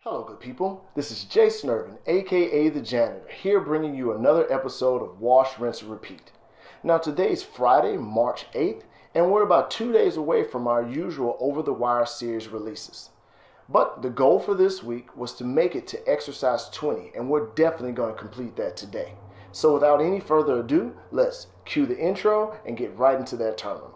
Hello good people, this is Jason Irvin, aka The Janitor, here bringing you another episode of Wash, Rinse, and Repeat. Now today's Friday, March 8th, and we're about 2 days away from our usual over-the-wire series releases. But the goal for this week was to make it to exercise 20, and we're definitely going to complete that today. So without any further ado, let's cue the intro and get right into that terminal.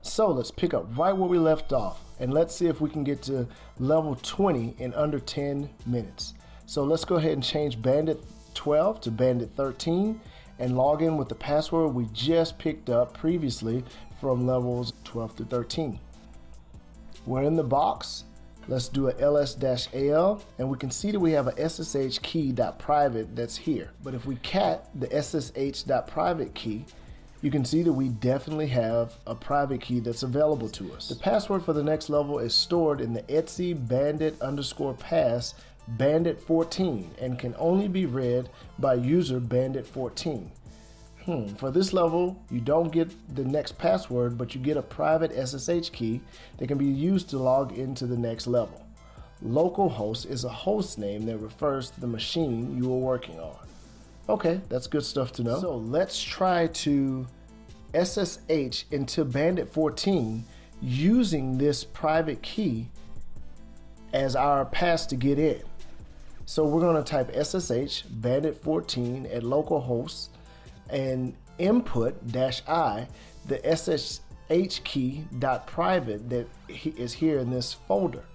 So let's pick up right where we left off, and let's see if we can get to level 20 in under 10 minutes. So let's go ahead and change Bandit 12 to Bandit 13 and log in with the password we just picked up previously from levels 12 to 13. We're in the box. Let's do a ls-al, and we can see that we have a SSH key.private that's here. But if we cat the SSH.private key, you can see that we definitely have a private key that's available to us. The password for the next level is stored in the etc bandit_pass bandit14 and can only be read by user bandit14. For this level, you don't get the next password, but you get a private SSH key that can be used to log into the next level. Localhost is a host name that refers to the machine you are working on. Okay, that's good stuff to know. So let's try to SSH into Bandit 14 using this private key as our pass to get in. So we're going to type SSH Bandit 14 at localhost and input -I the SSH key.private that is here in this folder.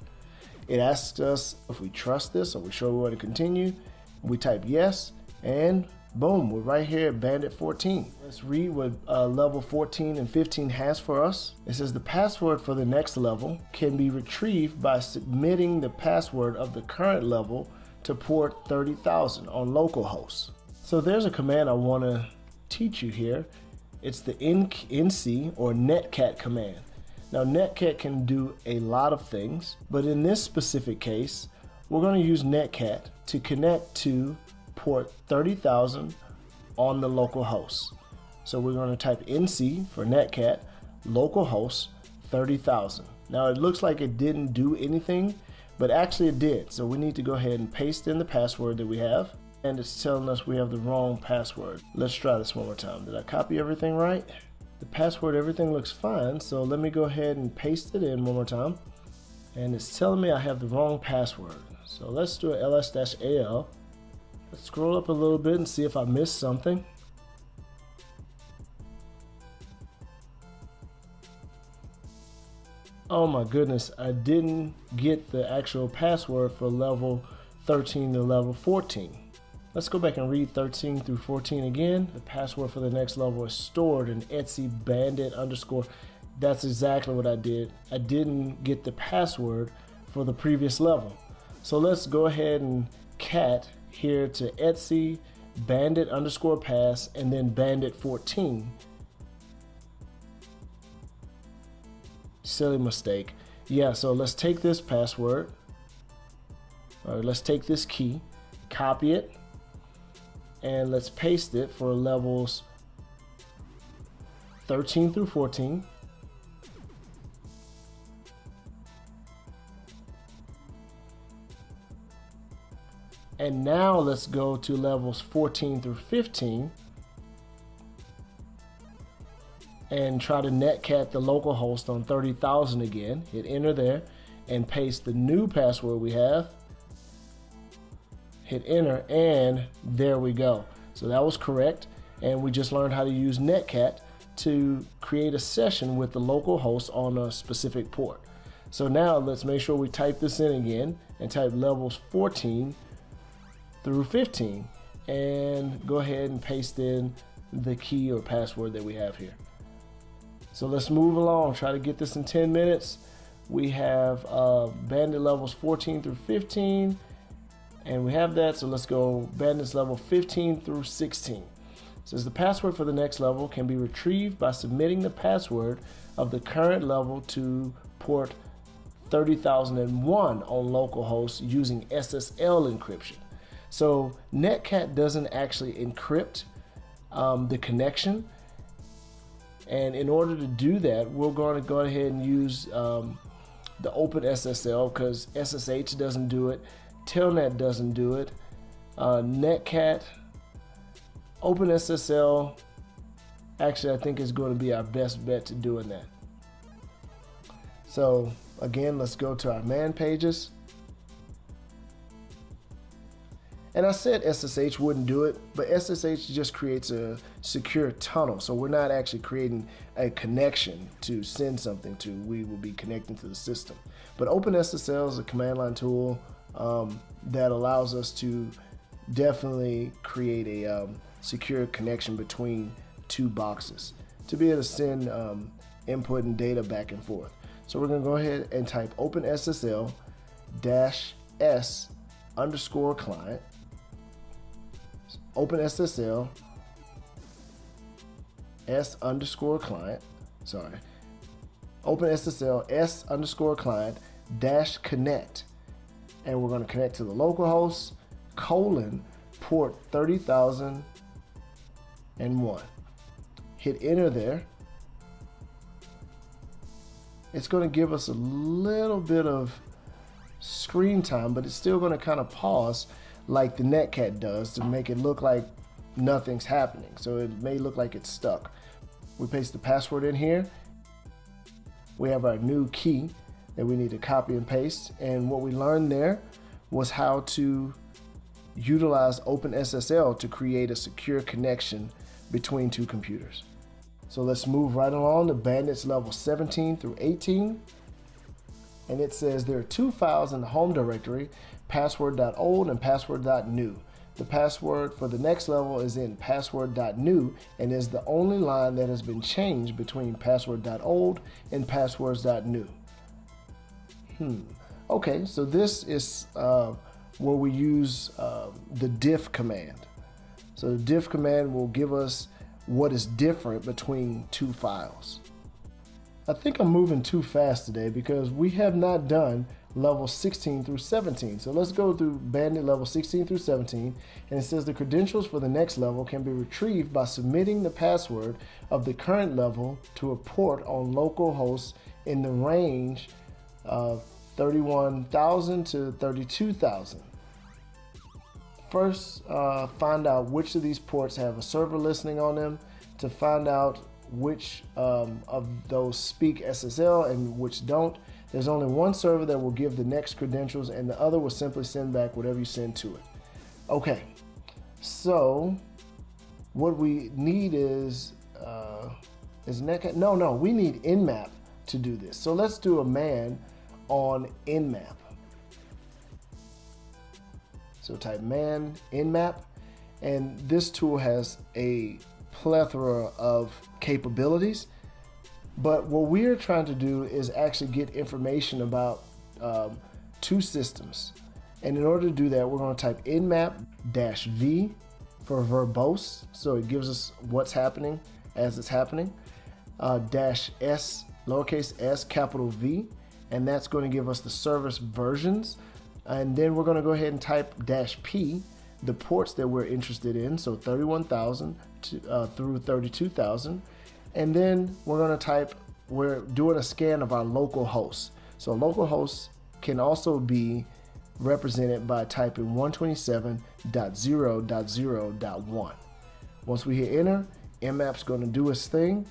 It asks us if we trust this, or we sure we want to continue. We type yes, and boom, we're right here at Bandit 14. Let's read what level 14 and 15 has for us. It says the password for the next level can be retrieved by submitting the password of the current level to port 30,000 on localhost. So there's a command I want to teach you here. It's the nc or netcat command. Now netcat can do a lot of things, but in this specific case, we're going to use netcat to connect to port 30,000 on the local host. So we're going to type nc for netcat localhost 30,000. Now it looks like it didn't do anything, but actually it did. So we need to go ahead and paste in the password that we have, and it's telling us we have the wrong password. Let's try this one more time. Did I copy everything right? The password, everything looks fine. So let me go ahead and paste it in one more time, and it's telling me I have the wrong password. So let's do a ls-al. Let's scroll up a little bit and see if I missed something. Oh my goodness, I didn't get the actual password for level 13 to level 14. Let's go back and read 13 through 14 again. The password for the next level is stored in etc bandit_. That's exactly what I did. I didn't get the password for the previous level. So let's go ahead and cat here to etc bandit_pass and then bandit 14. Silly mistake. Yeah, so let's take this password, or let's take this key, copy it, and let's paste it for levels 13 through 14. And now let's go to levels 14 through 15 and try to netcat the local host on 30,000 again. Hit enter there and paste the new password we have. Hit enter, and there we go. So that was correct, and we just learned how to use netcat to create a session with the local host on a specific port. So now let's make sure we type this in again and type levels 14 through 15 and go ahead and paste in the key or password that we have here. So let's move along, try to get this in 10 minutes. We have Bandit levels 14 through 15, and we have that, so let's go Bandits level 15 through 16. It says the password for the next level can be retrieved by submitting the password of the current level to port 30,001 on localhost using SSL encryption. So Netcat doesn't actually encrypt the connection. And in order to do that, we're going to go ahead and use the OpenSSL, because SSH doesn't do it, Telnet doesn't do it, Netcat, OpenSSL, actually I think is going to be our best bet to doing that. So again, let's go to our man pages. And I said SSH wouldn't do it, but SSH just creates a secure tunnel. So we're not actually creating a connection to send something to. We will be connecting to the system. But OpenSSL is a command line tool that allows us to definitely create a secure connection between two boxes to be able to send input and data back and forth. So we're going to go ahead and type OpenSSL -s underscore client. OpenSSL s underscore client, sorry, OpenSSL s underscore client dash connect, and we're going to connect to the localhost port 30,001. Hit enter there. It's going to give us a little bit of screen time, but it's still going to kind of pause like the Netcat does to make it look like nothing's happening. So it may look like it's stuck. We paste the password in here. We have our new key that we need to copy and paste. And what we learned there was how to utilize OpenSSL to create a secure connection between two computers. So let's move right along to Bandit's level 17 through 18. And it says there are two files in the home directory, password.old and password.new. The password for the next level is in password.new and is the only line that has been changed between password.old and passwords.new. Okay, so this is where we use the diff command. So the diff command will give us what is different between two files. I think I'm moving too fast today because we have not done level 16 through 17. So let's go through Bandit level 16 through 17, and it says the credentials for the next level can be retrieved by submitting the password of the current level to a port on localhost in the range of 31,000 to 32,000. First, find out which of these ports have a server listening on them to find out which of those speak SSL and which don't. There's only one server that will give the next credentials, and the other will simply send back whatever you send to it. Okay, so what we need is Netcat? No, we need Nmap to do this. So let's do a man on Nmap. So type man Nmap, and this tool has a plethora of capabilities. But what we're trying to do is actually get information about two systems. And in order to do that, we're going to type nmap-v for verbose, so it gives us what's happening as it's happening, -s, lowercase s, capital V, and that's going to give us the service versions. And then we're going to go ahead and type -p, the ports that we're interested in, so 31,000 through 32,000. And then we're going to type, we're doing a scan of our local hosts. So local hosts can also be represented by typing 127.0.0.1. Once we hit enter, Nmap's going to do its thing.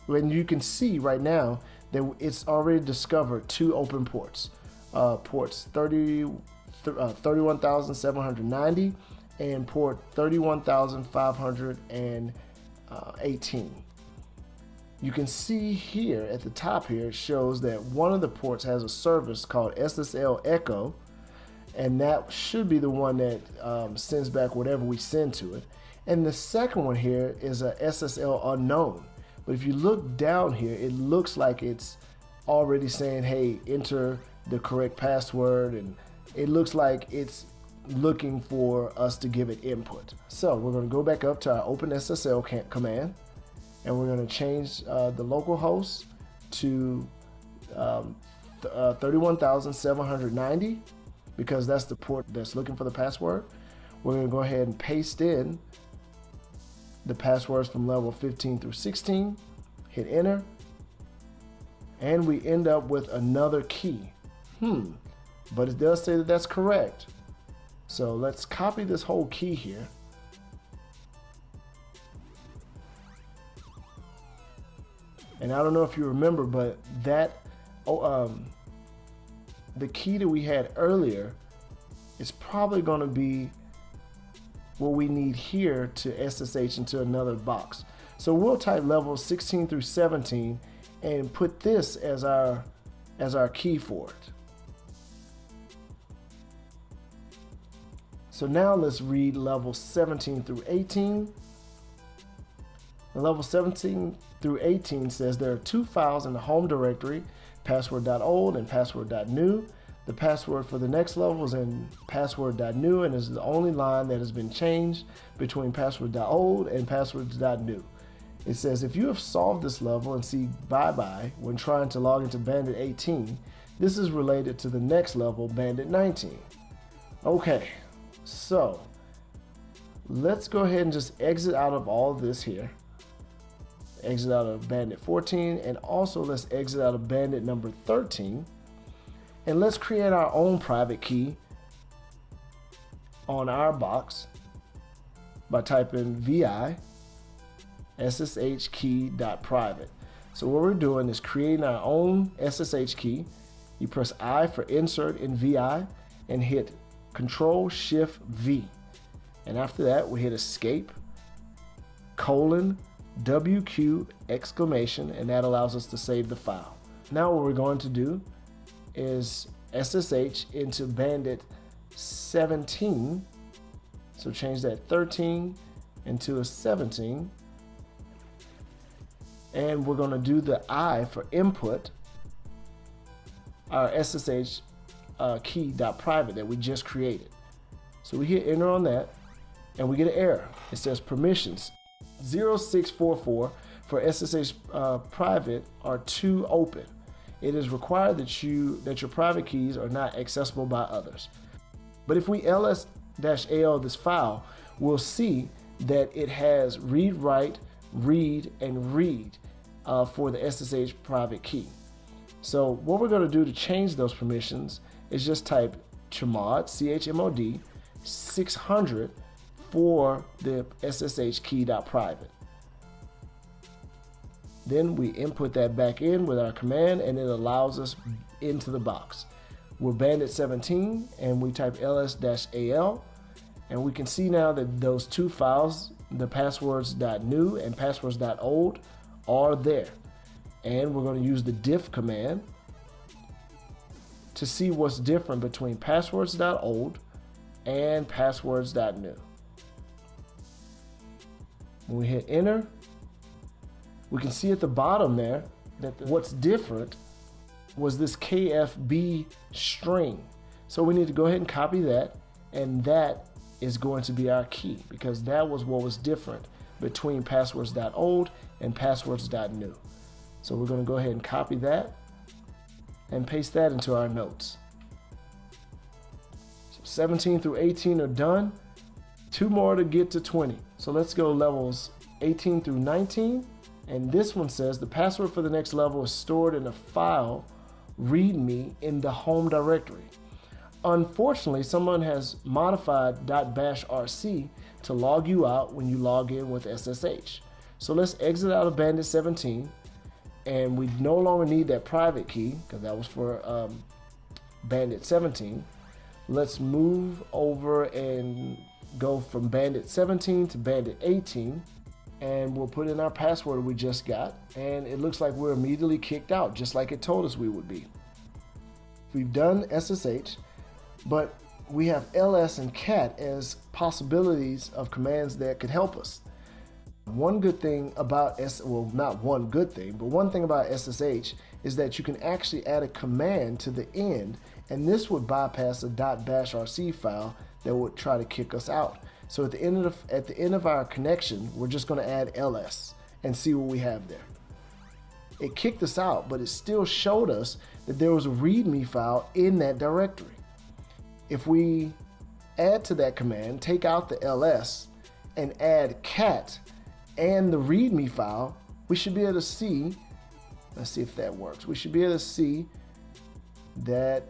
And you can see right now that it's already discovered two open ports. Ports 31,790 and port 31,518. You can see here at the top here, it shows that one of the ports has a service called SSL Echo, and that should be the one that sends back whatever we send to it. And the second one here is a SSL unknown. But if you look down here, it looks like it's already saying, hey, enter the correct password, and it looks like it's looking for us to give it input. So we're going to go back up to our OpenSSL command, and we're going to change the local host to 31,790 because that's the port that's looking for the password. We're going to go ahead and paste in the passwords from level 15 through 16, hit enter, and we end up with another key. But it does say that that's correct. So let's copy this whole key here. And I don't know if you remember, but that the key that we had earlier is probably going to be what we need here to SSH into another box. So we'll type levels 16 through 17 and put this as our key for it. So now let's read levels 17 through 18. Level 17 through 18 says there are two files in the home directory, password.old and password.new. The password for the next level is in password.new and is the only line that has been changed between password.old and password.new. It says if you have solved this level and see bye-bye when trying to log into Bandit 18, this is related to the next level, Bandit 19. Okay, so let's go ahead and just exit out of all of this here. Exit out of Bandit 14, and also let's exit out of Bandit number 13. And let's create our own private key on our box by typing vi SSH key.private. So what we're doing is creating our own SSH key. You press I for insert in VI and hit Control-Shift-V. And after that, we hit escape, :WQ exclamation, and that allows us to save the file. Now what we're going to do is SSH into Bandit 17. So change that 13 into a 17. And we're going to do the I for input, our SSH key.private that we just created. So we hit enter on that, and we get an error. It says permissions 0644 for SSH private are too open. It is required that your private keys are not accessible by others. But if we ls-al this file, we'll see that it has read, write, read, and read for the SSH private key. So what we're going to do to change those permissions is just type Chmod, CHMOD, 600 for the SSH key.private. Then we input that back in with our command, and it allows us into the box. We're Bandit 17, and we type ls-al, and we can see now that those two files, the passwords.new and passwords.old, are there. And we're going to use the diff command to see what's different between passwords.old and passwords.new. When we hit enter, we can see at the bottom there that what's different was this KFB string. So we need to go ahead and copy that, and that is going to be our key because that was what was different between passwords.old and passwords.new. So we're going to go ahead and copy that and paste that into our notes. So 17 through 18 are done. 2 more to get to 20. So let's go levels 18 through 19. And this one says the password for the next level is stored in a file readme in the home directory. Unfortunately, someone has modified .bashrc to log you out when you log in with SSH. So let's exit out of Bandit 17, and we no longer need that private key because that was for Bandit 17. Let's move over and go from Bandit 17 to Bandit 18, and we'll put in our password we just got, and it looks like we're immediately kicked out just like it told us we would be. We've done SSH, but we have ls and cat as possibilities of commands that could help us. One good thing about not one good thing, but one thing about SSH is that you can actually add a command to the end, and this would bypass a .bashrc file that would try to kick us out. So at the end of our connection, we're just going to add ls and see what we have there. It kicked us out, but it still showed us that there was a readme file in that directory. If we add to that command, take out the ls and add cat, and the README file, we should be able to see, let's see if that works. We should be able to see that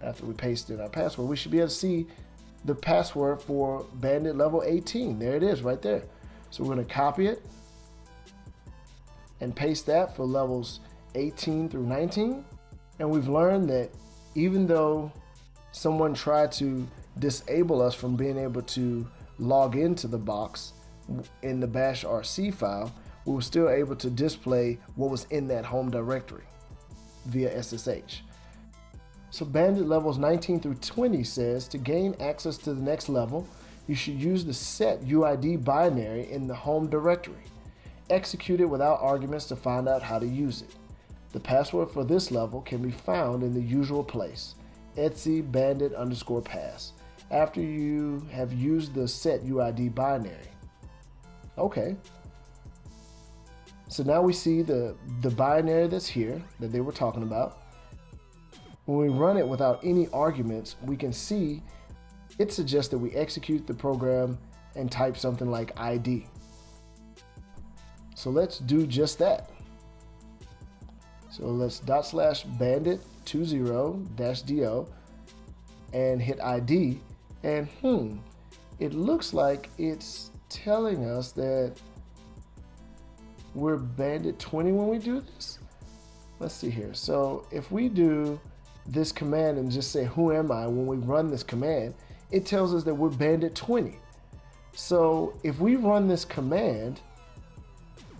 after we paste in our password, we should be able to see the password for Bandit level 18. There it is right there. So we're going to copy it and paste that for levels 18 through 19. And we've learned that even though someone tried to disable us from being able to log into the box in the bash RC file, we were still able to display what was in that home directory via SSH. So Bandit levels 19 through 20 says to gain access to the next level, you should use the set UID binary in the home directory. Execute it without arguments to find out how to use it. The password for this level can be found in the usual place, etc bandit_pass, after you have used the set UID binary. Okay. So now we see the binary that's here that they were talking about. When we run it without any arguments, we can see it suggests that we execute the program and type something like ID. So let's do just that. So let's /bandit20-do and hit ID, and it looks like it's telling us that we're Bandit 20 when we do this. Let's see here. So if we do this command and just say who am I when we run this command, it tells us that we're Bandit 20. So if we run this command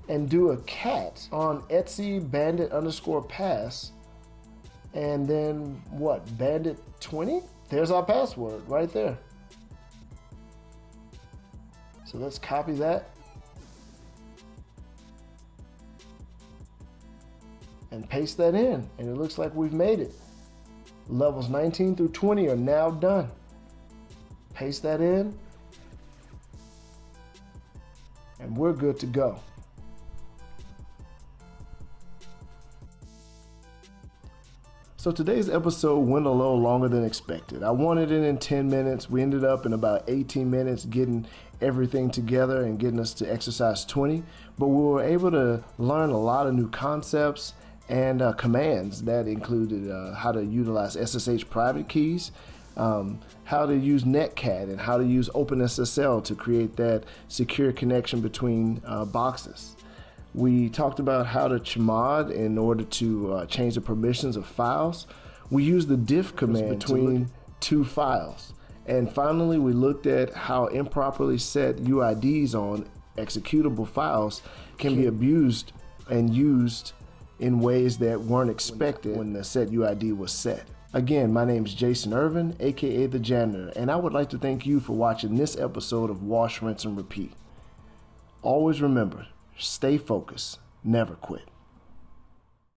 and do a cat on etc bandit_pass and then what, Bandit 20, there's our password right there. So let's copy that and paste that in, and it looks like we've made it. Levels 19 through 20 are now done. Paste that in, and we're good to go. So today's episode went a little longer than expected. I wanted it in 10 minutes. We ended up in about 18 minutes getting everything together and getting us to exercise 20. But we were able to learn a lot of new concepts and commands that included how to utilize SSH Private Keys, how to use Netcat, and how to use OpenSSL to create that secure connection between boxes. We talked about how to Chmod in order to change the permissions of files. We used the Diff command between two files. And finally, we looked at how improperly set UIDs on executable files can be abused and used in ways that weren't expected when the set UID was set. Again, my name is Jason Irvin, aka The Janitor, and I would like to thank you for watching this episode of Wash, Rinse, and Repeat. Always remember, stay focused, never quit.